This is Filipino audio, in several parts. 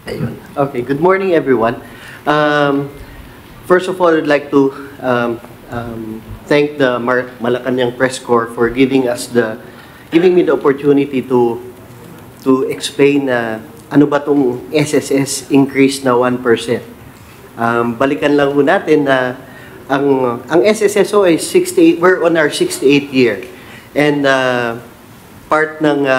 Ayun. Okay, good morning everyone. Um, First of all, I'd like to thank the Malacanang Press Corps for giving me the opportunity to explain ano ba tong SSS increase na 1%. Balikan lang ho natin na ang SSSO ay 68, we're on our 68th year. And part ng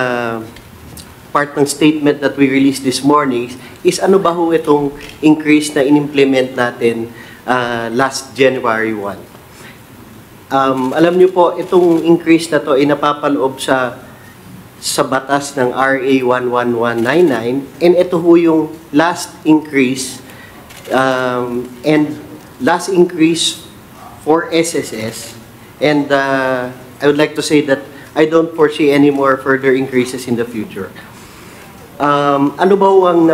statement that we released this morning is ano ba ho itong increase na inimplement natin last January 1. Alam niyo po, itong increase na to ay napapaloob sa batas ng RA 11199 and ito ho yung last increase for SSS, and I would like to say that I don't foresee any more further increases in the future. Ano ba ang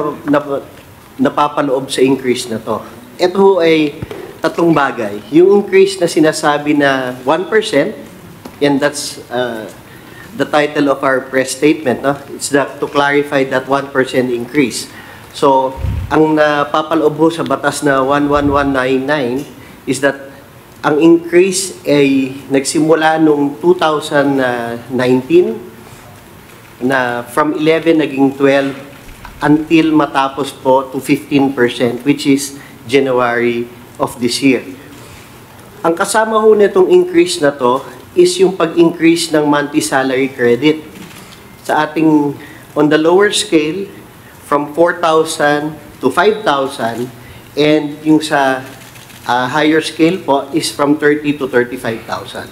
napapaloob sa increase na to? Ito ay tatlong bagay. Yung increase na sinasabi na 1%, and that's the title of our press statement. No? It's to clarify that 1% increase. So, ang napapaloob sa batas na 11199 is that ang increase ay nagsimula noong 2019 na from 11 naging 12 until matapos po to 15%, which is January of this year. Ang kasama ho nitong increase na to is yung pag-increase ng monthly salary credit. Sa ating, on the lower scale, from 4,000 to 5,000, and yung sa higher scale po is from 30 to 35,000.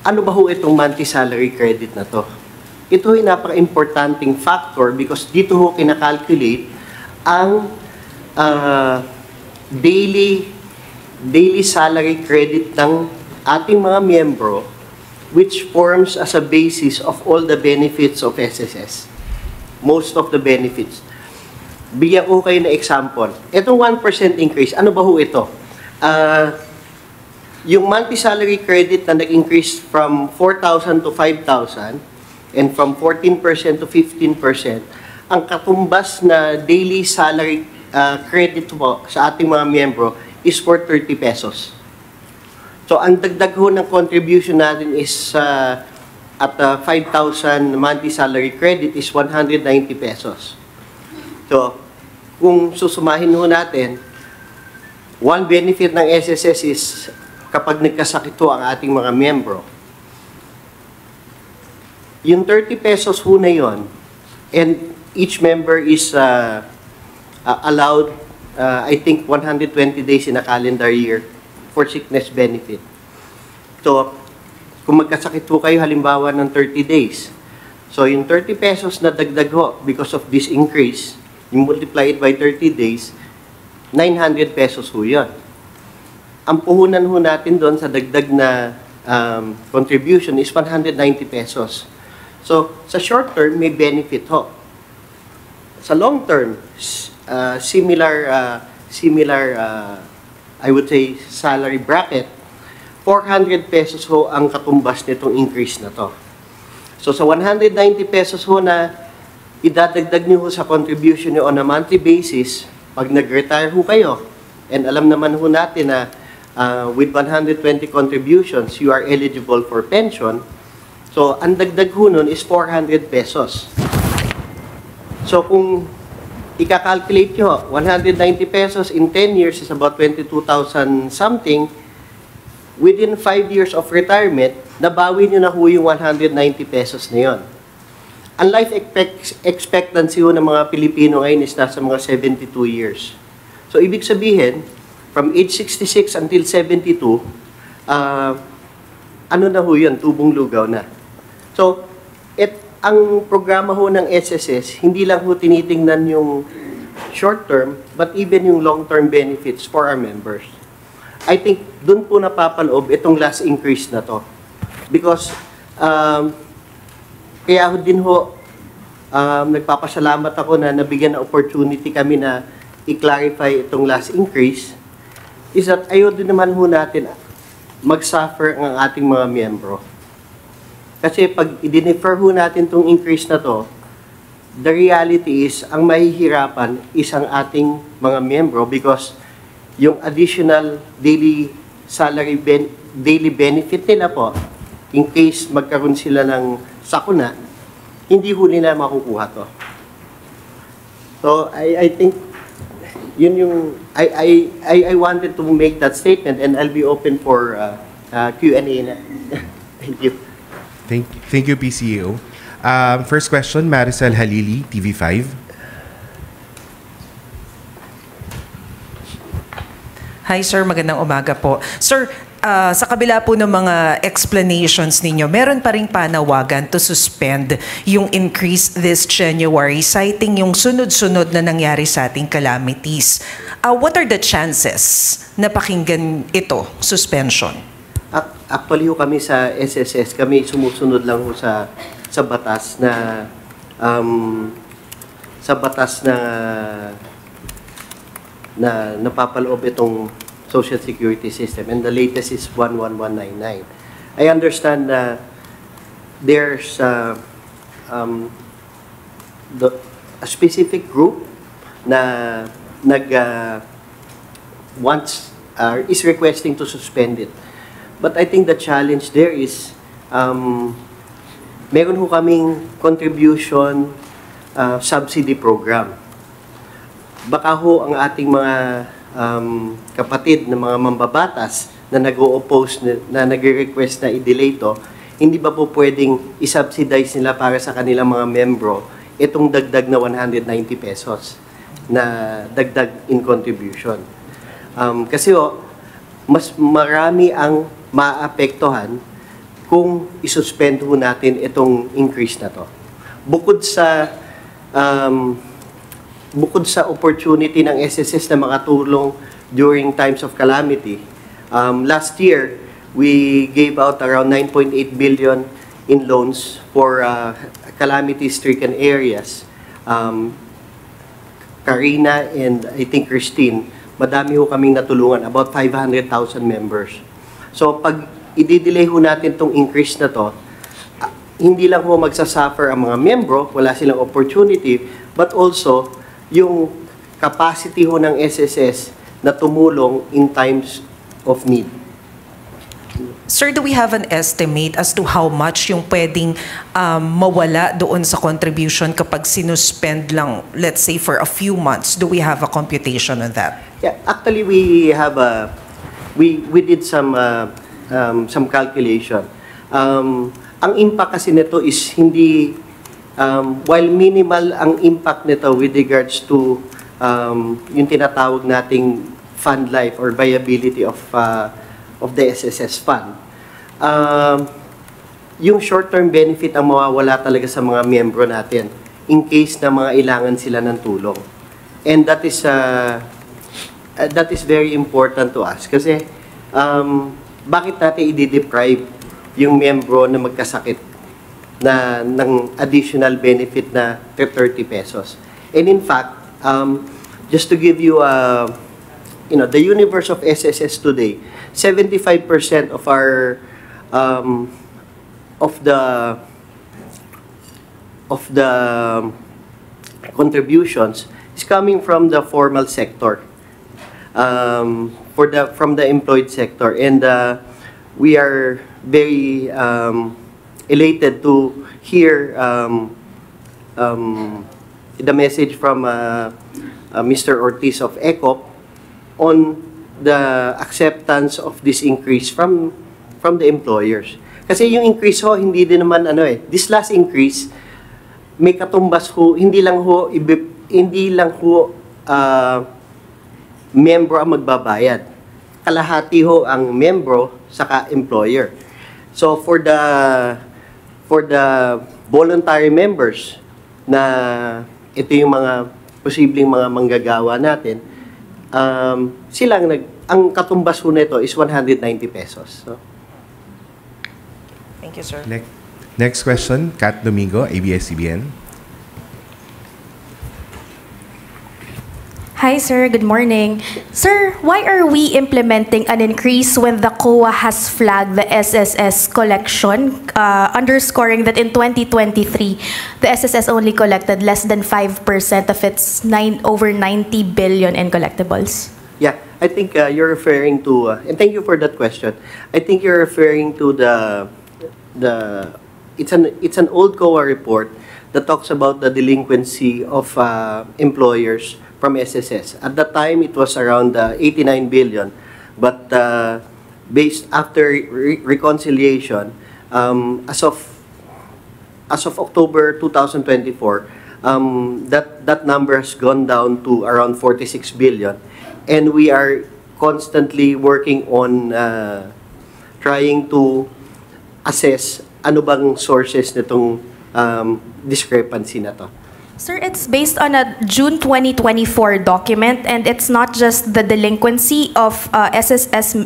Ano ba ho itong monthly salary credit na to? Ito ay napaka-importanting factor because dito ho kinakalculate ang daily salary credit ng ating mga miyembro, which forms as a basis of all the benefits of SSS. Most of the benefits. Bigyan ko kayo na example. Itong 1% increase, ano ba ho ito? Yung monthly salary credit na nag-increase from 4,000 to 5,000 and from 14% to 15%, ang katumbas na daily salary credit po sa ating mga miyembro is for 30 pesos. So, ang dagdag ho ng contribution natin is at 5,000 monthly salary credit is 190 pesos. So, kung susumahin ho natin, one benefit ng SSS is kapag nagkasakit ho ang ating mga miyembro, yung 30 pesos ho na yun, and each member is allowed, I think, 120 days in a calendar year for sickness benefit. So, kung magkasakit ho kayo halimbawa ng 30 days, so yung 30 pesos na dagdag ho because of this increase, you multiply it by 30 days, 900 pesos ho yun. Ang puhunan ho natin doon sa dagdag na contribution is 190 pesos. So, sa short term, may benefit ho. Sa long term, similar, I would say, salary bracket, 400 pesos ho ang katumbas nitong increase na to. So, sa 190 pesos ho na idadagdag niyo ho sa contribution niyo on a monthly basis, pag nag-retire ho kayo, and alam naman ho natin na with 120 contributions, you are eligible for pension. So, ang dagdag ho nun is 400 pesos. So, kung ika-calculate nyo, 190 pesos in 10 years is about 22,000 something. Within 5 years of retirement, nabawi nyo na ho yung 190 pesos na yun. Ang life expectancy ho ng mga Pilipino ngayon is nasa mga 72 years. So, ibig sabihin, from age 66 until 72, ano na ho yun, tubong lugaw na. So, ang programa ho ng SSS, hindi lang ho tinitingnan yung short term, but even yung long term benefits for our members. I think dun po napapaloob itong last increase na to. Because, kaya din ho, nagpapasalamat ako na nabigyan ng opportunity kami na i-clarify itong last increase, is that ayaw din naman ho natin mag-suffer ang ating mga miyembro. Kasi pag i-defer ho natin itong increase na to, the reality is, ang mahihirapan is ang ating mga miyembro because yung additional daily daily benefit nila po, in case magkaroon sila ng sakuna, hindi ho nila makukuha to. So I think yun yung I wanted to make that statement, and I'll be open for Q&A na. Thank you. Thank you, PCAO. First question, Maricel Halili, TV5. Hi sir, magandang umaga po. Sir, sa kabila po ng mga explanations ninyo, meron pa ring panawagan to suspend yung increase this January, citing yung sunod-sunod na nangyari sa ating calamities. What are the chances na pakinggan ito, suspension? Actually ho kami sa SSS, kami sumusunod lang ho sa batas na na napapaloob itong Social Security System, and the latest is 11199. I understand na there's a specific group na is requesting to suspend it. But I think the challenge there is meron ho kaming contribution subsidy program. Baka ho ang ating mga kapatid na mga mambabatas na nag-o-oppose, na nag-request na i-delay to, hindi ba po pwedeng i-subsidize nila para sa kanilang mga membro itong dagdag na 190 pesos na dagdag in contribution. Kasi mas marami ang maapektuhan kung isuspend ho natin itong increase na to. Bukod sa opportunity ng SSS na makatulong during times of calamity, last year, we gave out around 9.8 billion in loans for calamity-stricken areas. Karina and I think Christine, madami ho kaming natulungan, about 500,000 members. So pag i-delay ho natin itong increase na to, hindi lang ho magsasuffer ang mga membro, wala silang opportunity, but also yung capacity ho ng SSS na tumulong in times of need. Sir, do we have an estimate as to how much yung pwedeng mawala doon sa contribution kapag sinuspend lang, let's say, for a few months? Do we have a computation on that? Yeah, actually, we have we did some calculation. Ang impact kasi nito is hindi, while minimal ang impact nito with regards to yung tinatawag nating fund life or viability of the SSS fund, yung short-term benefit ang mawawala talaga sa mga miyembro natin in case na mga ilangan sila ng tulong. And that is very important to us kasi bakit natin i-deprive yung miyembro na magkasakit na ng additional benefit na 30 pesos. And in fact, just to give you the universe of SSS today, 75% of our of the contributions is coming from the formal sector, from the employed sector, and we are very elated to hear the message from Mr. Ortiz of ECOP on the acceptance of this increase from the employers. Kasi yung increase ho, hindi din naman this last increase, may katumbas ho, hindi lang ho membro ang magbabayad. Kalahati ho ang membro saka employer. So for the voluntary members na ito yung mga posibleng mga manggagawa natin, ang katumbas ho nito is 190 pesos. So, thank you, sir. Next question, Kat Domingo, ABS-CBN. Hi, sir. Good morning. Sir, why are we implementing an increase when the COA has flagged the SSS collection, underscoring that in 2023, the SSS only collected less than 5% of its over 90 billion in collectibles? Yeah, I think you're referring to, and thank you for that question. I think you're referring to it's an old COA report that talks about the delinquency of employers from SSS. At that time, it was around 89 billion, but based after reconciliation, as of October 2024, that number has gone down to around 46 billion, and we are constantly working on trying to assess ano bang sources nitong discrepancy na to. Sir, it's based on a June 2024 document, and it's not just the delinquency of SSS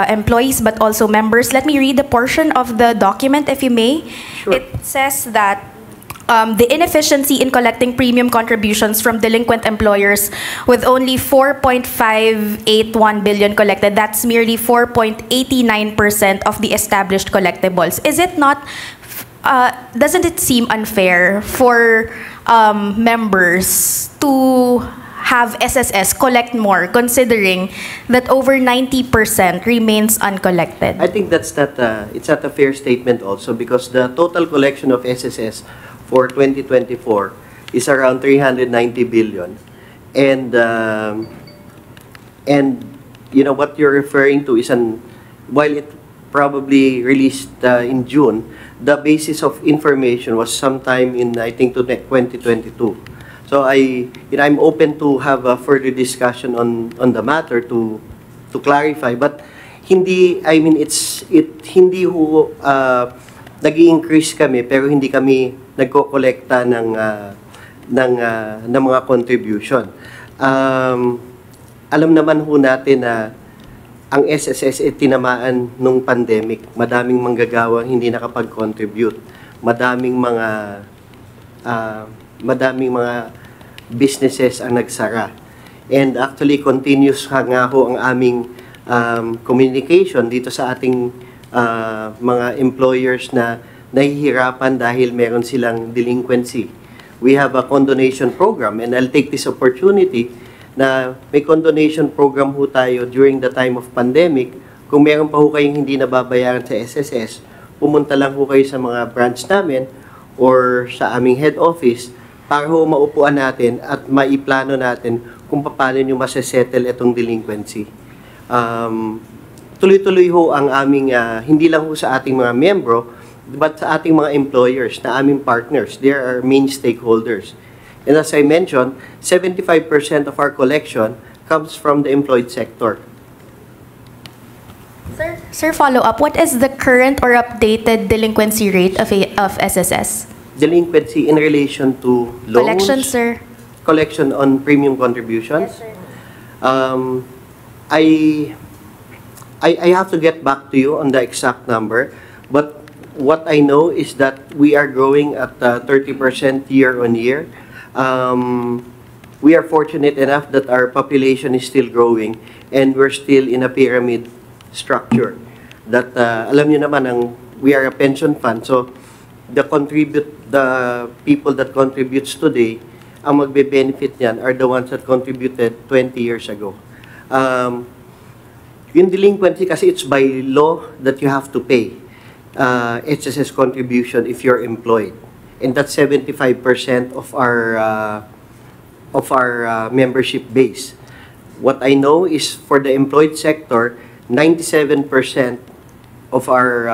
employees, but also members. Let me read a portion of the document, if you may. Sure. It says that the inefficiency in collecting premium contributions from delinquent employers with only 4.581 billion collected, that's merely 4.89% of the established collectibles. Is it not doesn't it seem unfair for members to have SSS collect more, considering that over 90% remains uncollected? I think that's not it's not a fair statement also, because the total collection of SSS for 2024 is around 390 billion, and you know what you're referring to is while it probably released in June, the basis of information was sometime in, I think, 2022. So I'm open to have a further discussion on the matter to clarify, but hindi ho nag-i-increase kami pero hindi kami nagko-kolekta ng mga contribution. Alam naman ho natin na ang SSS ay tinamaan nung pandemic. Madaming manggagawang hindi nakapag-contribute. Madaming mga businesses ang nagsara. And actually, continuous nga ho ang aming communication dito sa ating mga employers na nahihirapan dahil meron silang delinquency. We have a condonation program, and I'll take this opportunity na may condonation program ho tayo during the time of pandemic. Kung meron pa ho kayong hindi nababayaran sa SSS, pumunta lang ho kayo sa mga branch namin or sa aming head office para ho maupuan natin at maiplano natin kung paano nyo masesettle itong delinquency. Tuloy-tuloy ho ang aming, hindi lang ho sa ating mga membro, but sa ating mga employers na aming partners. They are our main stakeholders. And as I mentioned, 75% of our collection comes from the employed sector. Sir, follow up. What is the current or updated delinquency rate of SSS? Delinquency in relation to loans? Collection, sir. Collection on premium contributions? Yes, sir. I have to get back to you on the exact number, but what I know is that we are growing at 30% year on year. We are fortunate enough that our population is still growing and we're still in a pyramid structure. That alam niyo naman we are a pension fund, so the people that contributes today, ang magbe-benefit niyan are the ones that contributed 20 years ago. Yung delinquency kasi it's by law that you have to pay HSS contribution if you're employed. And that's 75% of our membership base. What I know is for the employed sector, 97% of our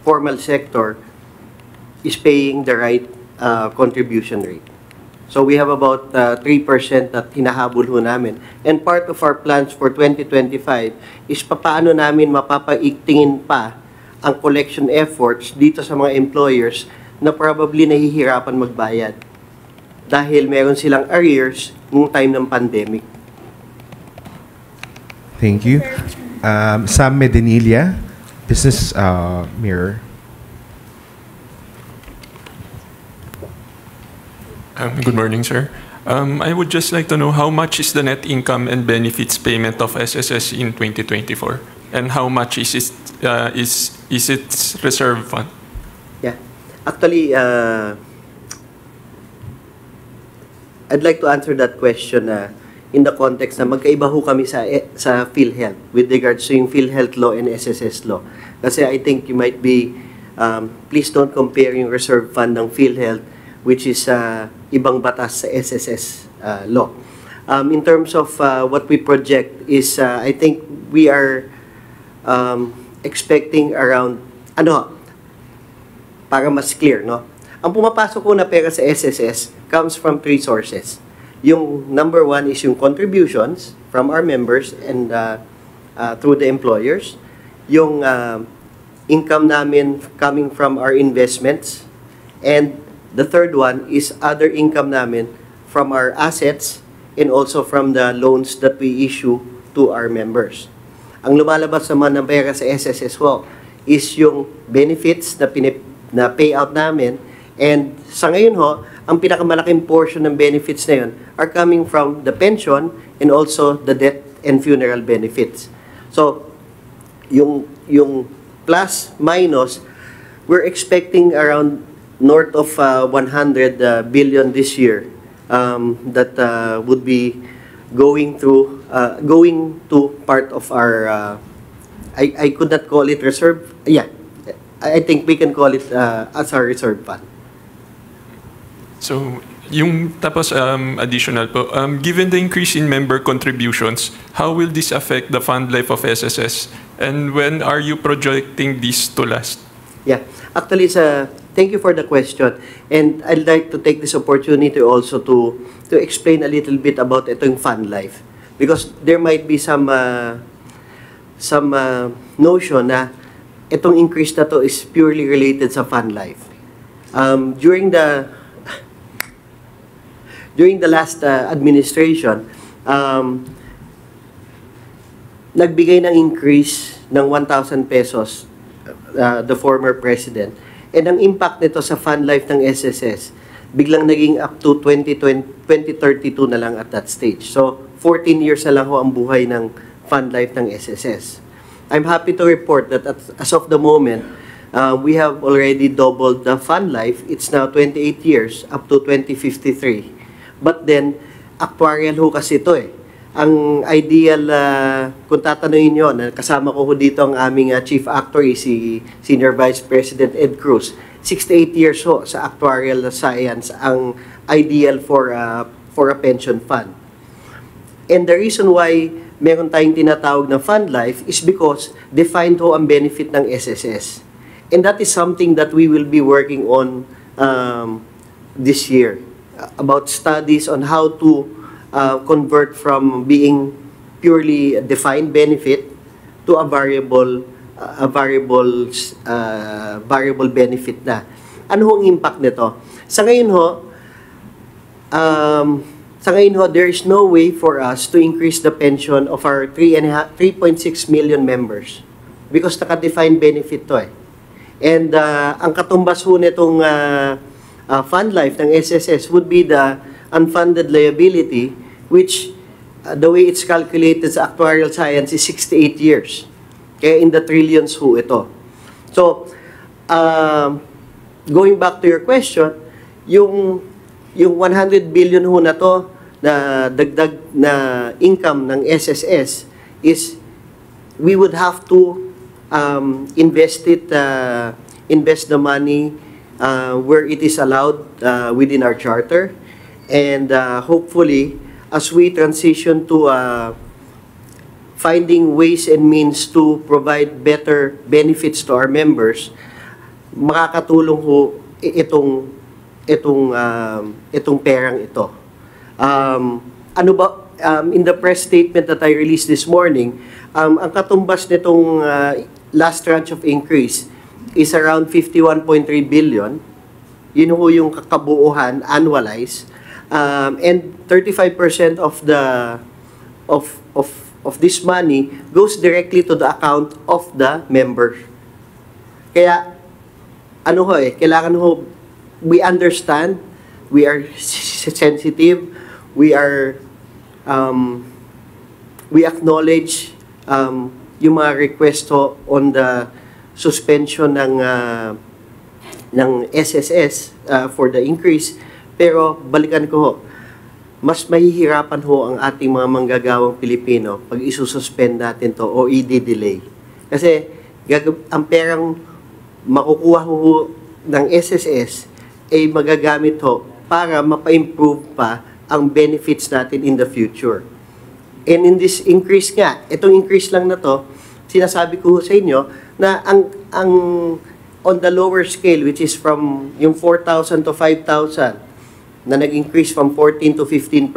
formal sector is paying the right contribution rate. So we have about 3% that hinahabol ho namin. And part of our plans for 2025 is paano namin mapapaigtingin pa ang collection efforts dito sa mga employers na probably nahihirapan magbayad dahil meron silang arrears nung time ng pandemic. Thank you. Sam Medinilla, Business Mirror. Good morning, sir. I would just like to know how much is the net income and benefits payment of SSS in 2024, and how much is its reserve fund? Yeah. Actually, I'd like to answer that question in the context na magkaiba ho kami sa PhilHealth with regards to yung PhilHealth law and SSS law. Kasi I think you might be, please don't compare yung reserve fund ng PhilHealth, which is ibang batas sa SSS law. In terms of what we project is, I think we are expecting around, para mas clear, no? Ang pumapasok ko na pera sa SSS comes from three sources. Yung number one is yung contributions from our members and through the employers. Yung income namin coming from our investments. And the third one is other income namin from our assets and also from the loans that we issue to our members. Ang lumalabas naman ng pera sa SSS is yung benefits na payout namin. And sa ngayon ang pinakamalaking portion ng benefits na yun are coming from the pension and also the death and funeral benefits. So, yung plus minus, we're expecting around north of 100 billion this year that would be going to part of our I could not call it reserve. Yeah, I think we can call it as our reserve fund. So, tapos additional po, given the increase in member contributions, how will this affect the fund life of SSS? And when are you projecting this to last? Yeah, actually, thank you for the question. And I'd like to take this opportunity also to explain a little bit about itong fund life. Because there might be some notion na itong increase na to is purely related sa fund life. During the last administration, nagbigay ng increase ng 1,000 pesos the former president. And ang impact nito sa fund life ng SSS, biglang naging up to 2032 na lang at that stage. So, 14 years na lang ho ang buhay ng fund life ng SSS. I'm happy to report that as of the moment, we have already doubled the fund life. It's now 28 years up to 2053. But then, actuarial ho kasi ito eh. Ang ideal, kung tatanungin nyo, kasama ko dito ang aming chief actuary, si Senior Vice President Ed Cruz. 68 years ho sa actuarial science ang ideal for a pension fund. And the reason why meron tayong tinatawag na fund life is because defined ho ang benefit ng SSS. And that is something that we will be working on this year. About studies on how to convert from being purely a defined benefit to a variable benefit na. Ano hong impact nito? Sa ngayon there is no way for us to increase the pension of our 3.6 million members because naka-defined benefit to eh. And ang katumbas ho nitong fund life ng SSS would be the unfunded liability, which the way it's calculated sa actuarial science is 68 years. Kaya in the trillions ho ito. So, going back to your question, yung 100 billion ho na to na dagdag na income ng SSS is we would have to invest the money where it is allowed within our charter, and hopefully as we transition to finding ways and means to provide better benefits to our members, makakatulong ho itong perang ito. In the press statement that I released this morning, ang katumbas nitong last tranche of increase is around 51.3 billion. Yun ho yung kabuuhan, annualized. And 35% of this money goes directly to the account of the member. Kaya, kailangan ho, we understand, we are sensitive, we are we acknowledge yung mga request ho on the suspension ng SSS for the increase. Pero balikan ko ho, mas mahihirapan ho ang ating mga manggagawang Pilipino pag isususpend natin to o i-delay. Kasi ang perang makukuha ho ng SSS ay magagamit ho para mapa-improve pa ang benefits natin in the future. And in this increase nga, itong increase lang na to, sinasabi ko sa inyo na ang on the lower scale, which is from yung 4,000 to 5,000, na nag-increase from 14 to 15%,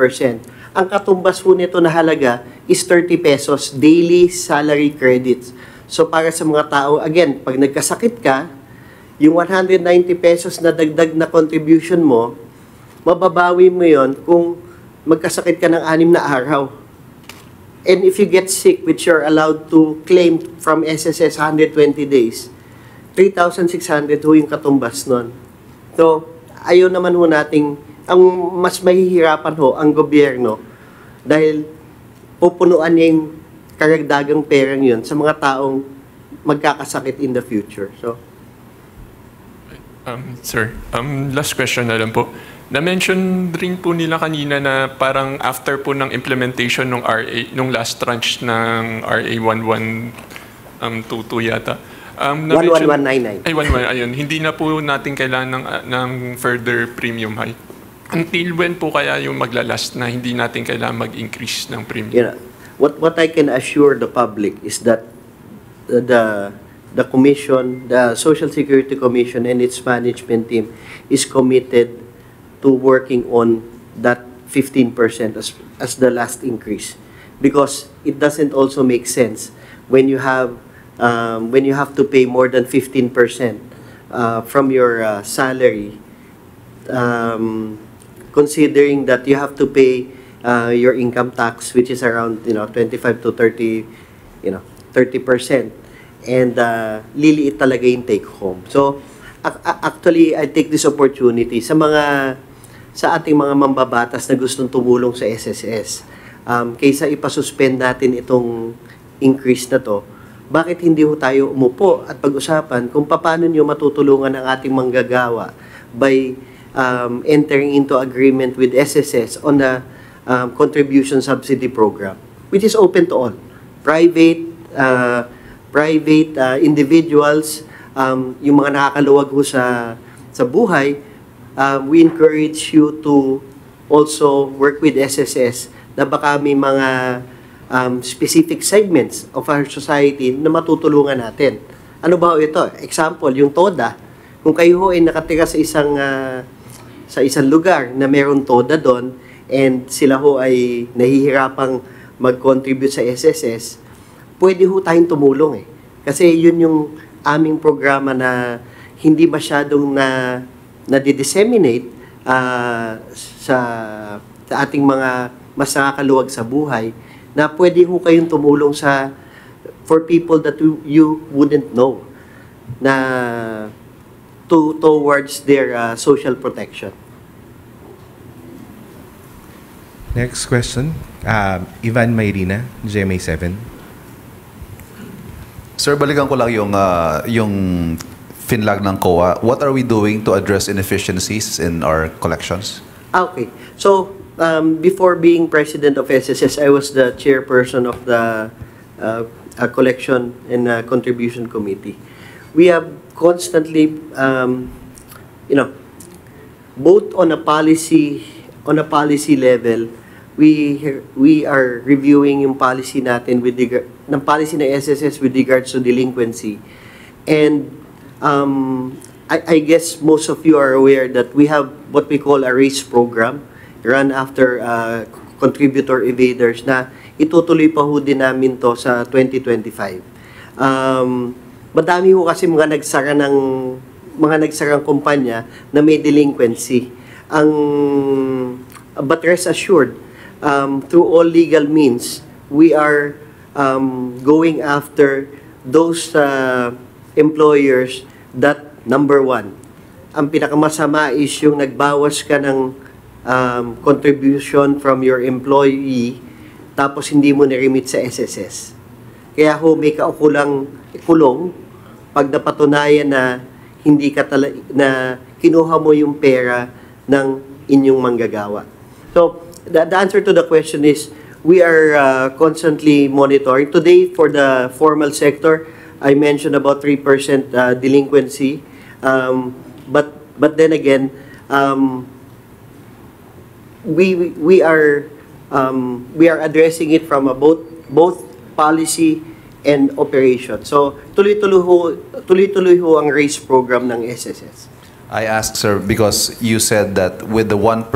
ang katumbas po nito na halaga is 30 pesos daily salary credits. So para sa mga tao, again, pag nagkasakit ka, yung 190 pesos na dagdag na contribution mo, mababawi mo yon kung magkasakit ka ng 6 na araw. And if you get sick, which you're allowed to claim from SSS 120 days, 3,600 ho yung katumbas nun. So, ayaw naman ho nating, ang mas mahihirapan ho ang gobyerno dahil pupunuan niya yung karagdagang perang yun sa mga taong magkakasakit in the future. So, Sir, last question na lang po. Na-mention rin po nila kanina na parang after po ng implementation ng RA, nung last tranche ng RA 1122 yata. 11199. Ay, 11, ayun. Hindi na po natin kailangan ng further premium hike. Until when po kaya yung maglalast na hindi natin kailangan mag-increase ng premium? You know, what I can assure the public is that the commission, the Social Security Commission and its management team is committed to working on that 15% as the last increase, because it doesn't also make sense when you have to pay more than 15% from your salary, considering that you have to pay your income tax, which is around 25 to 30, 30%, and liliit talaga yung take home. So actually, I take this opportunity sa ating mga mambabatas na gustong tumulong sa SSS. Kaysa ipasuspend natin itong increase na to, bakit hindi ho tayo umupo at pag-usapan kung paano nyo matutulungan ang ating manggagawa by entering into agreement with SSS on the contribution subsidy program, which is open to all. Private individuals, yung mga nakakaluwag ho sa buhay, we encourage you to also work with SSS na baka may mga specific segments of our society na matutulungan natin. Ano ba ito? Example, yung TODA. Kung kayo ho ay nakatira sa isang lugar na mayroong TODA doon and sila ho ay nahihirapang mag-contribute sa SSS, pwede ho tayong tumulong eh. Kasi yun yung aming programa na hindi masyadong na-disseminate sa ating mga mas nakakaluwag sa buhay, na pwede ho kayong tumulong for people that you wouldn't know na towards their social protection. Next question, Ivan Mayrina, GMA7. Sir, balikan ko lang yung finlag ng COA. What are we doing to address inefficiencies in our collections? Okay. So, before being president of SSS, I was the chairperson of the Collection and Contribution Committee. We have constantly, both on a policy level, we are reviewing yung policy natin ng policy ng SSS with regards to delinquency. And I guess most of you are aware that we have what we call a RACE program, run after contributor evaders, na itutuloy pa ho din namin to sa 2025. Madami ho kasi mga nagsarang kumpanya na may delinquency. But rest assured, through all legal means, we are going after those employers that, number one, ang pinakamasama is yung nagbawas ka ng contribution from your employee tapos hindi mo na-remit sa SSS. Kaya ho, may kaukulang kulong pag napatunayan na hindi ka na kinuha mo yung pera ng inyong manggagawa. So, the answer to the question is, we are constantly monitoring. Today, for the formal sector, I mentioned about 3% delinquency. But then again, we are addressing it from both policy and operation. So tuloy-tuloy ho ang raise program ng SSS. I ask, sir, because you said that with the 1%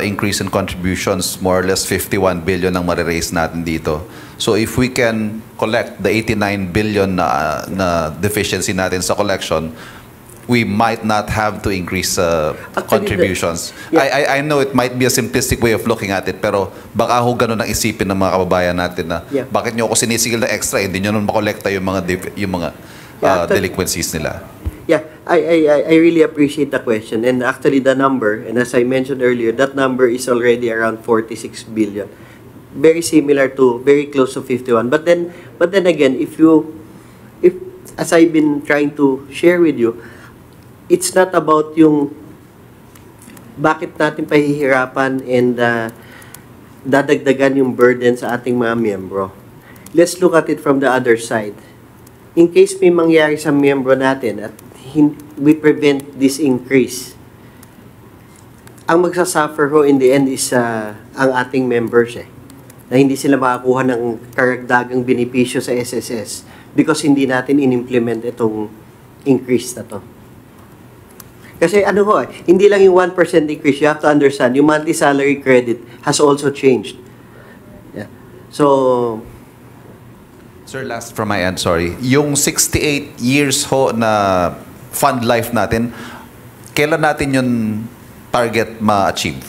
increase in contributions, more or less 51 billion ang mariraise natin dito. So if we can collect the 89 billion na deficiency natin sa collection, we might not have to increase contributions. I know it might be a simplistic way of looking at it, pero baka ho ganun ang isipin ng mga kababayan natin na bakit nyo ako sinisigil na extra, hindi nyo nun makolekta yung mga delinquencies nila. Yeah, I really appreciate the question. And actually the number, and as I mentioned earlier, that number is already around 46 billion. Very similar to, very close to 51. But then again, if as I've been trying to share with you, it's not about yung bakit natin pahihirapan and dadagdagan yung burden sa ating mga miyembro. Let's look at it from the other side. In case may mangyari sa miyembro natin at we prevent this increase, ang magsasuffer ho in the end is ang ating members na hindi sila makakuha ng karagdagang benepisyo sa SSS because hindi natin in-implement itong increase na to. Kasi ano ho, hindi lang yung 1% increase, you have to understand, yung monthly salary credit has also changed. Yeah. So, sir, last from my end, sorry. Yung 68 years ho na fund life natin, kailan natin yung target ma-achieve?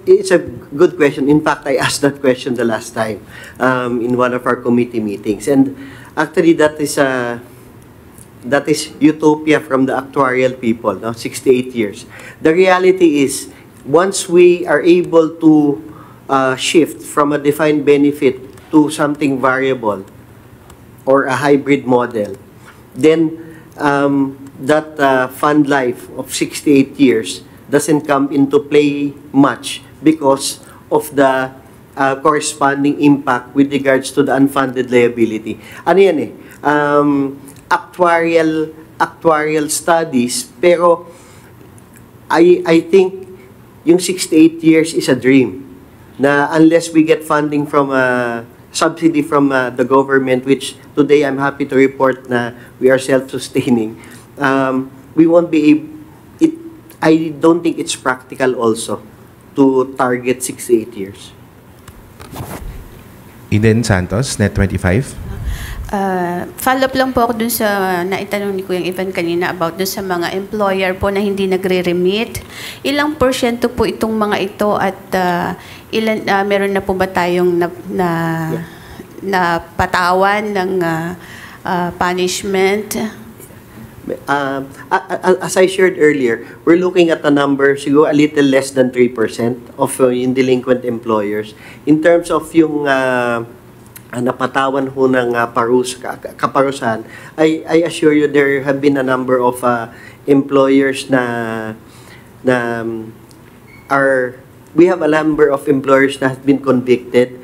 It's a good question. In fact, I asked that question the last time in one of our committee meetings. And actually, that is utopia from the actuarial people, no? 68 years. The reality is, once we are able to shift from a defined benefit to something variable or a hybrid model, then that fund life of 68 years doesn't come into play much because of the corresponding impact with regards to the unfunded liability. Ano yan actuarial studies, pero I think yung 68 years is a dream na unless we get funding from subsidy from the government, which today I'm happy to report na we are self-sustaining, we won't be able, I don't think it's practical also to target 68 years. Eden Santos, Net25. Follow-up lang po ako dun sa naitanong ni Kuyang Ivan kanina about dun sa mga employer po na hindi nagre-remit. Ilang porsyento po itong mga ito at meron na po ba tayong na patawan ng punishment? As I shared earlier, we're looking at a number siguro a little less than 3% of yung delinquent employers. In terms of yung napatawan ho ng kaparusahan, I assure you there have been a number of employers we have a number of employers that have been convicted,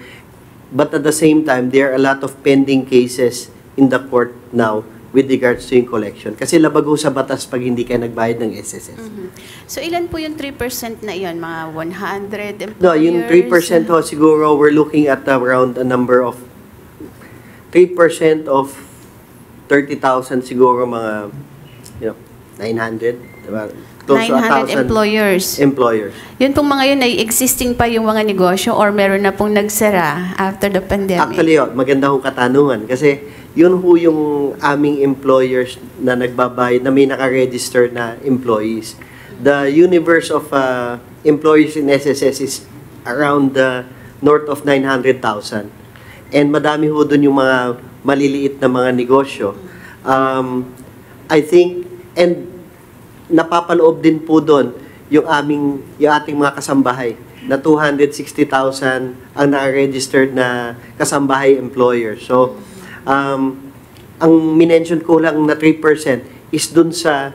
but at the same time, there are a lot of pending cases in the court now with regards to yung collection. Kasi labag ho sa batas pag hindi kayo nagbayad ng SSS. Mm-hmm. So, ilan po yung 3% na iyon? Mga 100 employers? No, yung 3% ho, siguro we're looking at around a number of 3% of 30,000 siguro mga 900, diba? Close 900 employers. Yun pong mga yun ay existing pa yung mga negosyo or meron na pong nagsara after the pandemic? Actually, maganda hong katanungan kasi yun ho yung aming employers na nagbabayad, na may nakaregister na employees. The universe of employees in SSS is around north of 900,000. And madami ho dun yung mga maliliit na mga negosyo. I think, and napapaloob din po doon yung ating mga kasambahay na 260,000 ang na-registered na kasambahay employer. So, ang minention ko lang na 3% is dun sa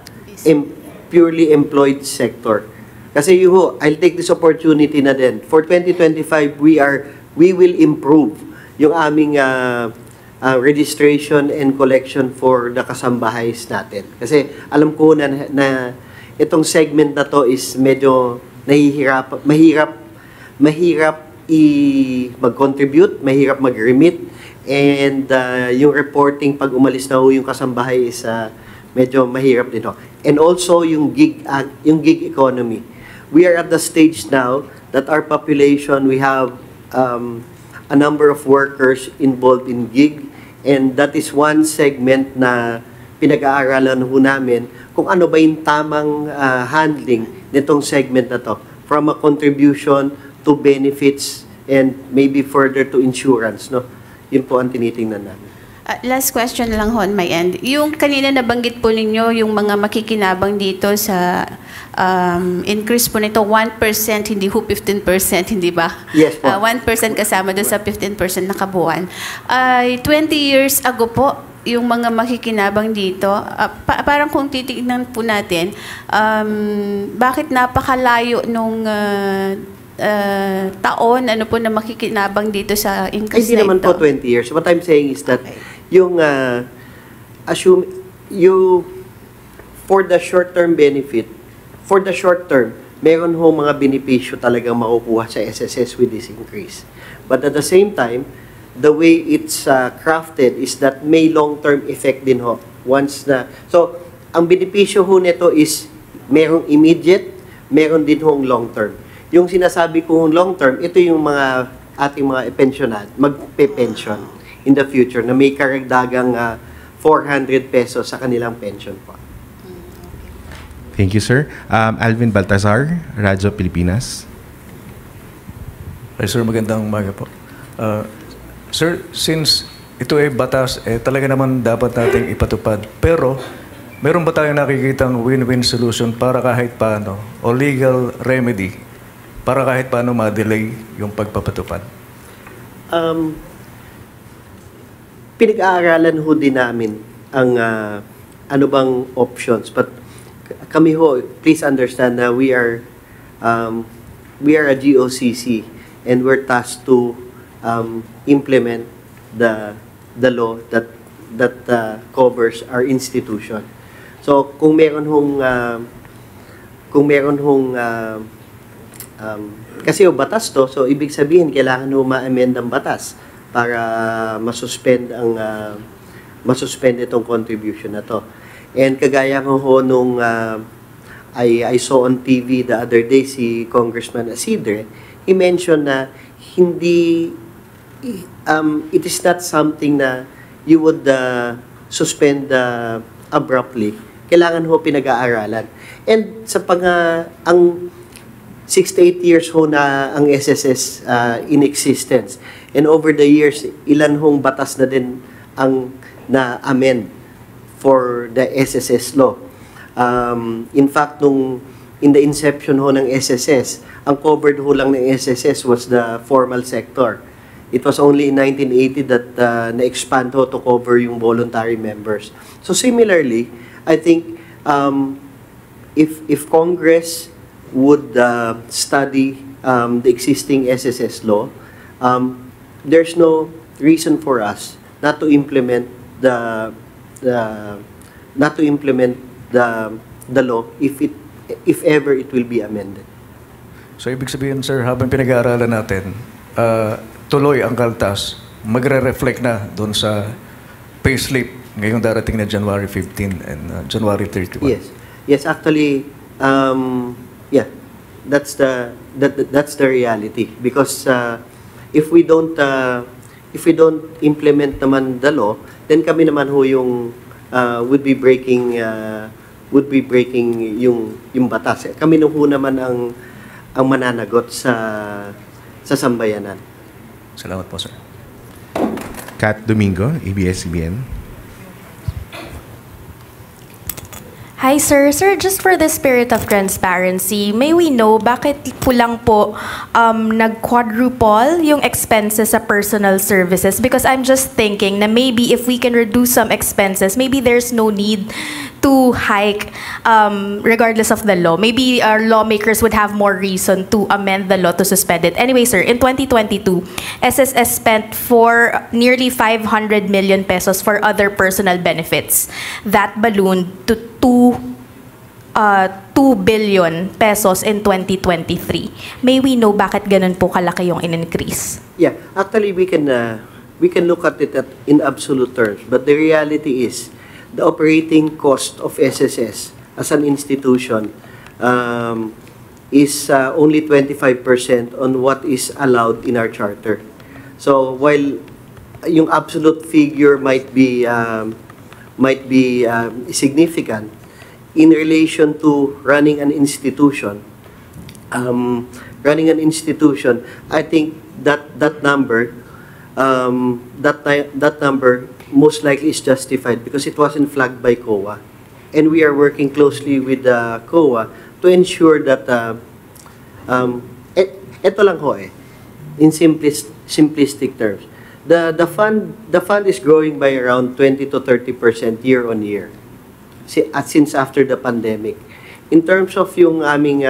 purely employed sector. Kasi I'll take this opportunity na din. For 2025, we will improve yung aming registration and collection for the kasambahays natin. Kasi alam ko na itong segment na to is medyo mahirap mag-contribute, mahirap mag-remit, and yung reporting pag umalis na yung kasambahay is medyo mahirap din ho. And also yung gig economy. We are at the stage now that our population, we have a number of workers involved in gig, and that is one segment na pinag-aaralan ho namin kung ano ba yung tamang handling nitong segment na to, from a contribution to benefits and maybe further to insurance, no? Yun po ang tinitingnan namin. Last question lang ho on my end. Yung kanina nabanggit po ninyo, yung mga makikinabang dito sa increase po nito, 1%, hindi ho 15%, hindi ba? Yes po. 1% kasama doon sa 15% na kabuuan. 20 years ago po, yung mga makikinabang dito, parang kung titignan po natin, bakit napakalayo nung taon, ano po na makikinabang dito sa increase Hindi na naman ito? po 20 years. What I'm saying is that yung for the short-term benefit, for the short term, meron ho mga benepisyo talagang makukuha sa SSS with this increase. But at the same time, the way it's crafted is that may long-term effect din ho. So, ang benepisyo ho nito is merong immediate, meron din hong long-term. Yung sinasabi ko long-term, ito yung mga ating mga pensionat, magpe-pension in the future na may karagdagang 400 pesos sa kanilang pension po. Thank you, sir. Alvin Baltazar, Radyo Pilipinas. Ay, sir, magandang umaga po. Sir, since ito ay batas, talaga naman dapat nating ipatupad. Pero, meron ba tayong nakikitang win-win solution para kahit paano, o legal remedy, para kahit paano ma-delay yung pagpapatupad? Pinag-aaralan ho din namin ang ano bang options. But kami ho, please understand na we are a GOCC and we're tasked to implement the law that covers our institution. So kung meron hong kasi yung batas to, so ibig sabihin kailangan ho ma-amend ang batas para masuspend itong contribution na to. And kagaya ho nung I saw on TV the other day si Congressman Isidre, he mentioned na it is not something na you would suspend abruptly. Kailangan ho pinag-aaralan. And ang 68 years ho na ang SSS in existence. And over the years, ilan hong batas na din ang na-amend for the SSS law. In fact, in the inception ho ng SSS, ang covered ho lang ng SSS was the formal sector. It was only in 1980 that na-expand ho to cover yung voluntary members. So similarly, I think if Congress would study the existing SSS law, there's no reason for us not to implement the law if ever it will be amended. So, ibig sabihin, sir, habang pinag-aaralan natin, tuloy ang kaltas, magre-reflect na doon sa payslip ngayong darating na January 15 and January 31. Yes, actually, yeah, that's the reality, because if we don't implement naman the law, then kami naman ho yung would be breaking yung batas. Kami ho naman ang mananagot sa sambayanan. Salamat po, sir. Kat Domingo, ABS-CBN. Hi, sir. Sir, just for the spirit of transparency, may we know bakit po lang po nag-quadruple yung expenses sa personal services? Because I'm just thinking na maybe if we can reduce some expenses, maybe there's no need to hike regardless of the law. Maybe our lawmakers would have more reason to amend the law to suspend it. Anyway, sir, in 2022, SSS spent for nearly 500 million pesos for other personal benefits. That ballooned to 2 billion pesos in 2023. May we know bakit ganun po kalaki yung in-increase? Yeah, actually we can look at it in absolute terms, but the reality is the operating cost of SSS as an institution is only 25% on what is allowed in our charter. So while yung absolute figure might be significant in relation to running an institution, I think that number most likely is justified because it wasn't flagged by COA, and we are working closely with COA to ensure that ito lang ho in simplistic terms, the fund is growing by around 20 to 30% year on year since after the pandemic. In terms of yung aming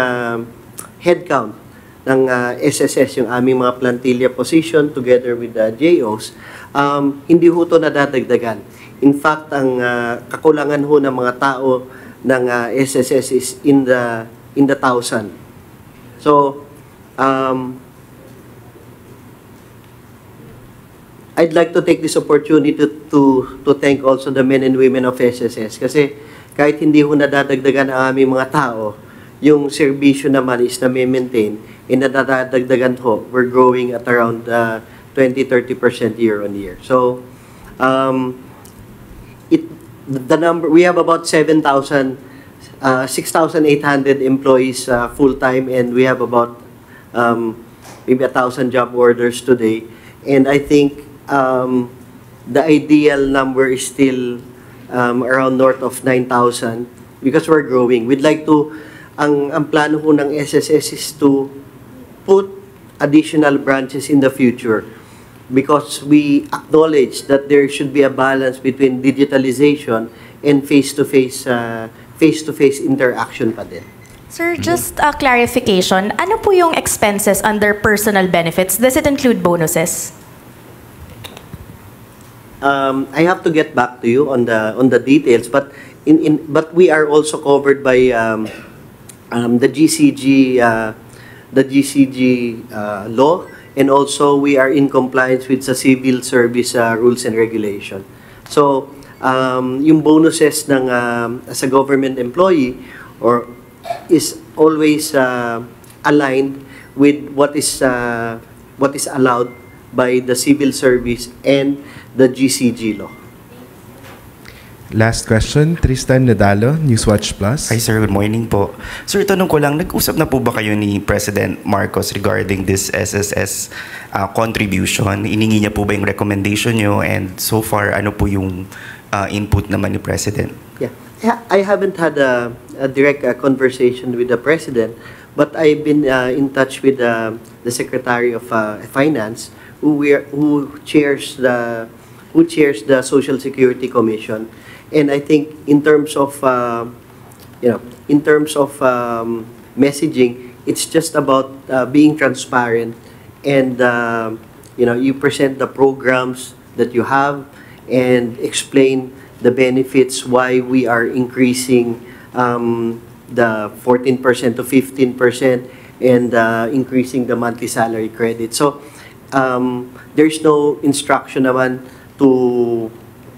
headcount ng SSS, yung aming mga plantilla position together with the JOs, hindi ho ito nadadagdagan. In fact, ang kakulangan ho ng mga tao ng SSS is in the thousand. So, I'd like to take this opportunity to thank also the men and women of SSS kasi kahit hindi ho nadadagdagan ang aming mga tao, yung serbisyo naman is na-maintain and nadadagdagan ho, we're growing at around 20-30% year on year. So, the number, we have about 6,800 employees full-time, and we have about maybe 1,000 job orders today. And I think the ideal number is still around north of 9,000 because we're growing. We'd like to, ang plano ho ng SSS is to put additional branches in the future because we acknowledge that there should be a balance between digitalization and face-to-face interaction pa din. Sir, just a clarification. Ano po yung expenses under personal benefits? Does it include bonuses? I have to get back to you on the details, but but we are also covered by the GCG law, and also we are in compliance with the civil service rules and regulation. So yung bonuses ng as a government employee or is always aligned with what is allowed by the civil service and the GCG law. Last question, Tristan Nadalo, Newswatch Plus. Hi sir, good morning po. Sir, tanong ko lang, nag-usap na po ba kayo ni President Marcos regarding this SSS contribution? Iningi niya po ba yung recommendation niyo, and so far, ano po yung input naman ni President? Yeah, I haven't had a direct conversation with the President, but I've been in touch with the Secretary of Finance, who chairs the Social Security Commission. And I think in terms of messaging, it's just about being transparent, and you present the programs that you have and explain the benefits, why we are increasing the 14% to 15% and increasing the monthly salary credit. So there's no instruction naman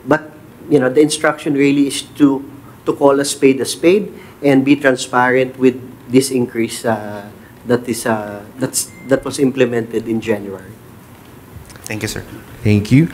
but the instruction really is to call a spade and be transparent with this increase that was implemented in January. Thank you, sir. Thank you.